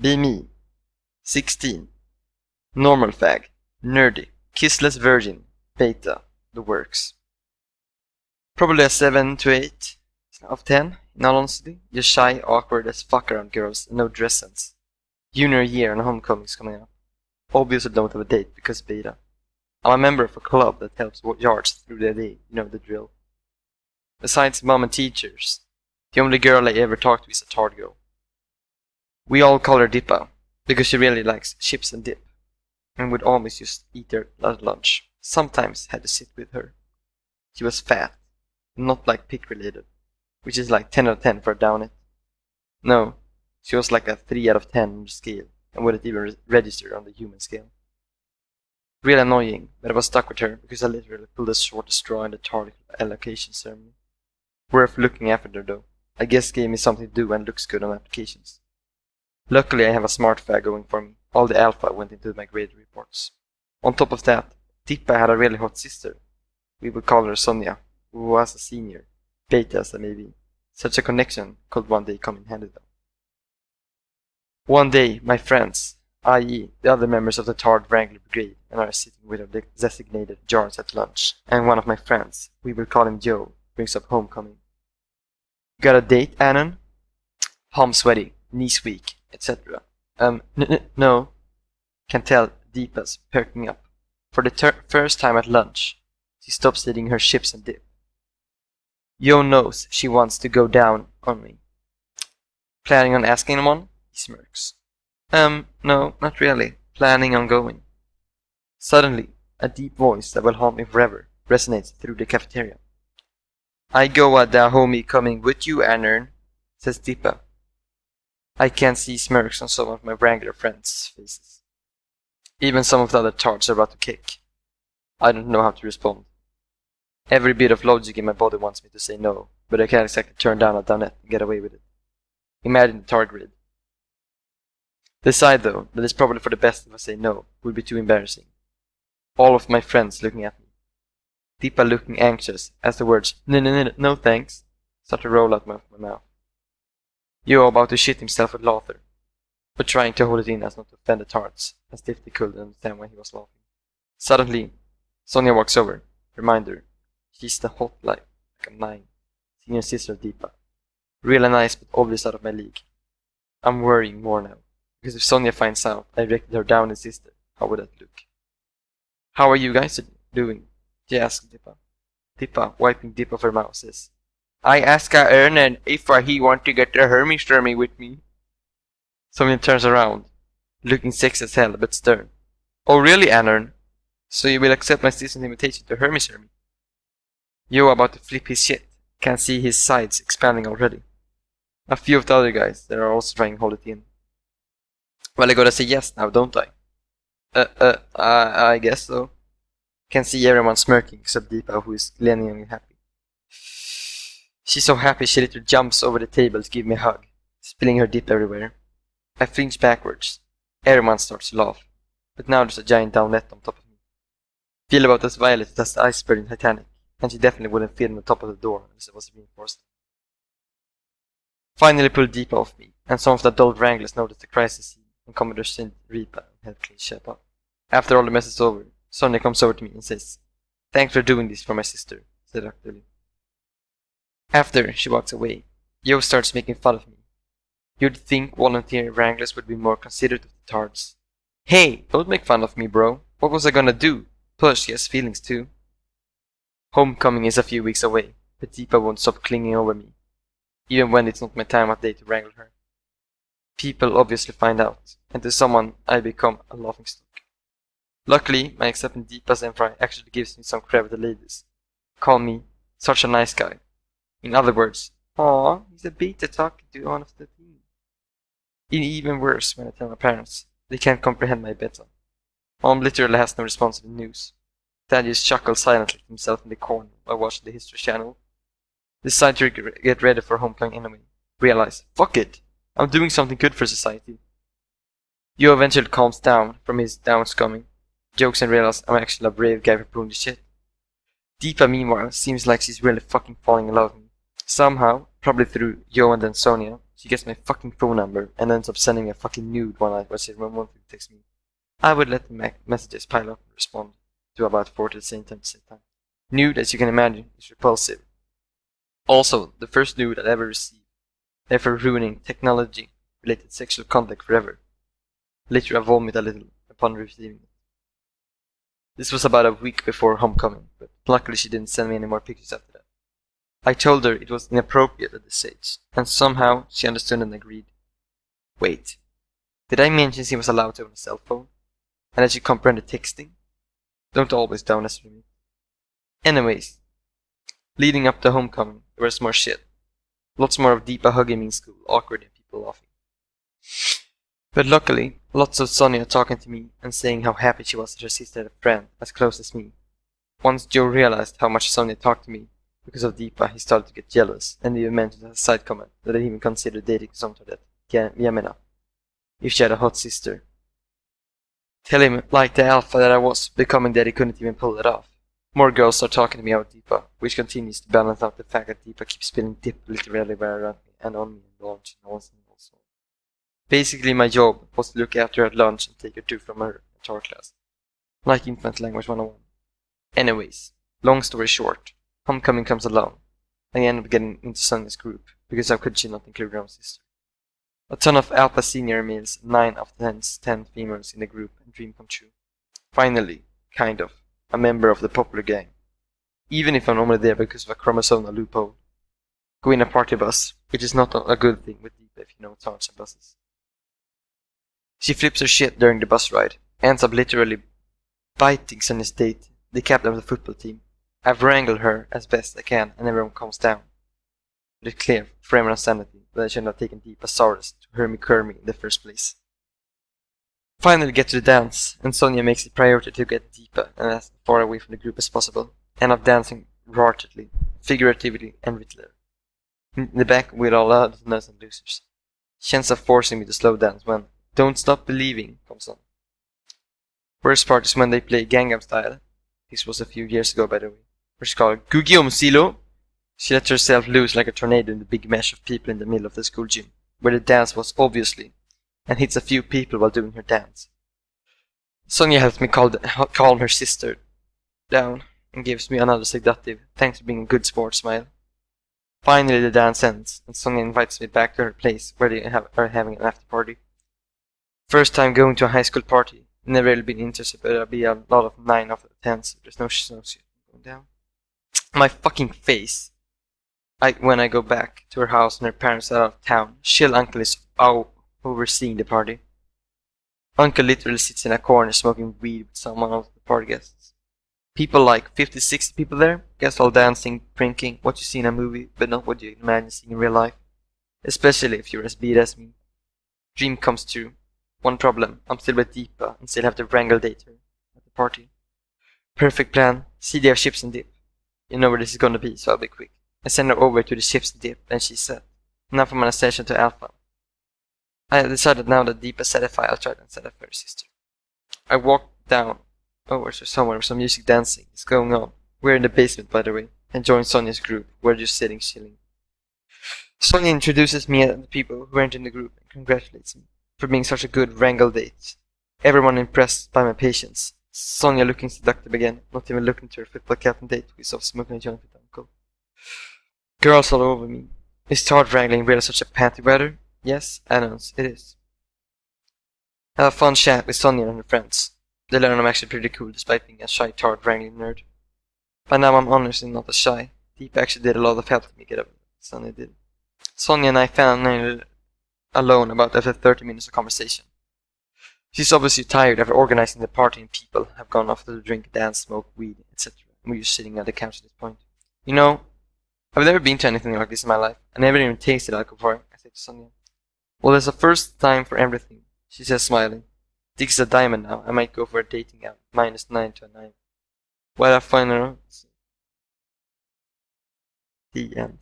Be me. 16. Normal fag. Nerdy. Kissless virgin. Beta. The works. Probably a 7 to 8 out of 10, in all honesty. Just shy, awkward as fuck around girls and no dress sense. Junior year and homecoming's coming up. Obviously don't have a date because beta. I'm a member of a club that helps yards through the day, you know the drill. Besides mom and teachers, the only girl I ever talked to is a tard girl. We all call her Dippa, because she really likes chips and dip, and would always just eat her at lunch. Sometimes had to sit with her. She was fat, not like pick related, which is like 10 out of 10 for a down it. No, she was like a 3 out of 10 on the scale, and wouldn't even register on the human scale. Real annoying, but I was stuck with her because I literally pulled the shortest straw in the tard allocation ceremony. Worth looking after her though. I guess gave me something to do and looks good on applications. Luckily I have a smart fag going for me. All the alpha went into my grade reports. On top of that, Tippa had a really hot sister. We would call her Sonia, who was a senior. Beta as a maybe. Such a connection could one day come in handy though. One day, my friends, i.e. the other members of the Tard Wrangler Brigade, and I are sitting with our designated jars at lunch, and one of my friends, we will call him Joe, brings up homecoming. Got a date, Annan? Palm sweaty, knees weak, etc. No. Can tell Deepa's perking up. For the first time at lunch, she stops eating her chips and dip. Joe knows she wants to go down on me. Planning on asking him on? He smirks. No, not really. Planning on going. Suddenly, a deep voice that will haunt me forever resonates through the cafeteria. I go at the homie coming with you, Anern, says Dippa. I can see smirks on some of my Wrangler friends' faces. Even some of the other tards are about to kick. I don't know how to respond. Every bit of logic in my body wants me to say no, but I can't exactly turn down a donut and get away with it. Imagine the tard grid. Decide though that it's probably for the best if I say no, would be too embarrassing. All of my friends looking at me. Dippa looking anxious as the words no thanks start to roll out of my mouth. Joe about to shit himself with laughter, but trying to hold it in as not to offend the tarts, as if they could understand why he was laughing. Suddenly, Sonia walks over. Reminder, she's the hot like a 9, senior sister of Dippa. Really nice but obvious out of my league. I'm worrying more now, because if Sonia finds out I erected her down and sister, how would that look? How are you guys doing? She asked Dippa. Dippa, wiping dip of her mouth, says, I asked Ernan if he want to get a Hermy with me. Sonia turns around, looking sexy as hell but stern. Oh really, Anern? So you will accept my sister's invitation to Hermy? Joe about to flip his shit. Can see his sides expanding already. A few of the other guys that are also trying to hold it in. Well, I gotta say yes now, don't I? I guess so. Can see everyone smirking except Dippa, who is genuinely happy. She's so happy she literally jumps over the table to give me a hug, spilling her dip everywhere. I flinch backwards. Everyone starts to laugh, but now there's a giant downlet on top of me. Feel about as violent as the iceberg in Titanic, and she definitely wouldn't fit on the top of the door unless it was reinforced. Finally pulled Dippa off me, and some of the adult wranglers noticed the crisis scene, and Commodore St. Reaper helped clean shit up. After all the mess is over, Sonia comes over to me and says, Thanks for doing this for my sister, seductively. After she walks away, Joe starts making fun of me. You'd think volunteer wranglers would be more considerate of the tards. Hey, don't make fun of me, bro. What was I gonna do? Plus, she has feelings too. Homecoming is a few weeks away, but Dippa won't stop clinging over me, even when it's not my time of day to wrangle her. People obviously find out, and to someone I become a laughingstock. Luckily, my accepting Deepa's Emperor actually gives me some credit with the ladies. Call me such a nice guy. In other words, aw, he's a beta talking to one of the team. Even worse when I tell my parents. They can't comprehend my beta. Mom literally has no response to the news. Dad just chuckles silently to himself in the corner while watching the History Channel. Decide to get ready for homecoming anyway. Realize, fuck it, I'm doing something good for society. Joe eventually calms down from his downscumming, jokes and realizes I'm actually a brave guy for pulling the shit. Dippa, meanwhile, seems like she's really fucking falling in love with me. Somehow, probably through Joe and then Sonia, She gets my fucking phone number and ends up sending a fucking nude one night while she wanted to text me. I would let the messages pile up and respond to about 40 at the same time. Nude, as you can imagine, is repulsive. Also, the first nude I'd ever received, therefore ruining technology-related sexual contact forever. Later I vomit a little upon receiving it. This was about a week before homecoming, but luckily she didn't send me any more pictures after that. I told her it was inappropriate at this age, and somehow she understood and agreed. Wait, did I mention she was allowed to own a cell phone? And that she comprehended texting? Don't always down-estimate me. Anyways, leading up to homecoming, there was more shit. Lots more of Deepa hugging me in school, awkward and people laughing. But luckily, lots of Sonia talking to me and saying how happy she was that her sister had a friend as close as me. Once Joe realized how much Sonia talked to me because of Deepa, he started to get jealous and even mentioned as a side comment that he even considered dating someone that Yamina, if she had a hot sister. Tell him, like the alpha that I was, becoming that he couldn't even pull it off. More girls start talking to me about Deepa, which continues to balance out the fact that Deepa keeps spilling dip literally around me and on me and lunch and also. Basically, my job was to look after her at lunch and take her to from her guitar class. Like Infant Language 101. Anyways, long story short, homecoming comes along. I end up getting into Sonia's group, because how could she not include her own sister? A ton of alpha senior males, 9 of the 10 females in the group, and dream come true. Finally, kind of, a member of the popular gang. Even if I'm only there because of a chromosomal loophole. Go in a party bus, which is not a good thing with Deepa if you know tons and buses. She flips her shit during the bus ride, ends up literally biting Sonia's date, the captain of the football team. I've wrangled her as best I can and everyone calms down. But it's clear, for everyone's sanity, that I shouldn't have taken Deepasaurus to Hermy-Kermy in the first place. Finally get to the dance, and Sonia makes it priority to get Deepa and as far away from the group as possible. End up dancing rarely, figuratively, and literally. In the back with all the nuts and losers. She ends up forcing me to slow dance when Don't Stop Believing comes on. Worst part is when they play Gangnam Style. This was a few years ago, by the way. Where she called Gugiom Silo. She lets herself loose like a tornado in the big mesh of people in the middle of the school gym, where the dance was obviously, and hits a few people while doing her dance. Sonia helps me calm her sister down and gives me another sedative, thanks for being a good sport smile. Finally the dance ends, and Sonia invites me back to her place where they are having an after party. First time going to a high school party. Never really been interested, but there'll be a lot of 9 of the 10s. There's no shit going down. My fucking face. When I go back to her house and her parents are out of town, Chill Uncle is overseeing the party. Uncle literally sits in a corner smoking weed with someone of the party guests. People like 50, 60 people there, guests all dancing, drinking, what you see in a movie, but not what you imagine seeing in real life. Especially if you're as beat as me. Dream comes true. One problem, I'm still with Deepa and still have to wrangle date her at the party. Perfect plan, CD of chips and dip. You know where this is gonna be, so I'll be quick. I send her over to the chips and dip, and she said, now from an session to Alpha. I have decided now that Deepa satisfied, I'll try and set up for her sister. I walked down over to somewhere where some music dancing is going on. We're in the basement, by the way, and join Sonia's group. We're just sitting chilling. Sonia introduces me and the people who weren't in the group and congratulates me for being such a good wrangle date. Everyone impressed by my patience. Sonia looking seductive again, not even looking to her football captain date who is off smoking a joint with Uncle. Girls all over me. Is hard wrangling really such a panty weather? Yes, announce, it is. I have a fun chat with Sonia and her friends. They learn I'm actually pretty cool despite being a shy tart wrangling nerd. By now I'm honestly not as shy. Deep actually did a lot of helping me get over it. Sonia did. Sonia and I found alone about after 30 minutes of conversation. She's obviously tired after organizing the party and people have gone off to drink, dance, smoke, weed, etc. We're just sitting at the couch at this point. You know, I've never been to anything like this in my life. I never even tasted alcohol before, I say to Sonia. Well, there's a first time for everything, she says smiling. Dick is a diamond now. I might go for a dating out. -9 to a 9. Well, I find her. The end.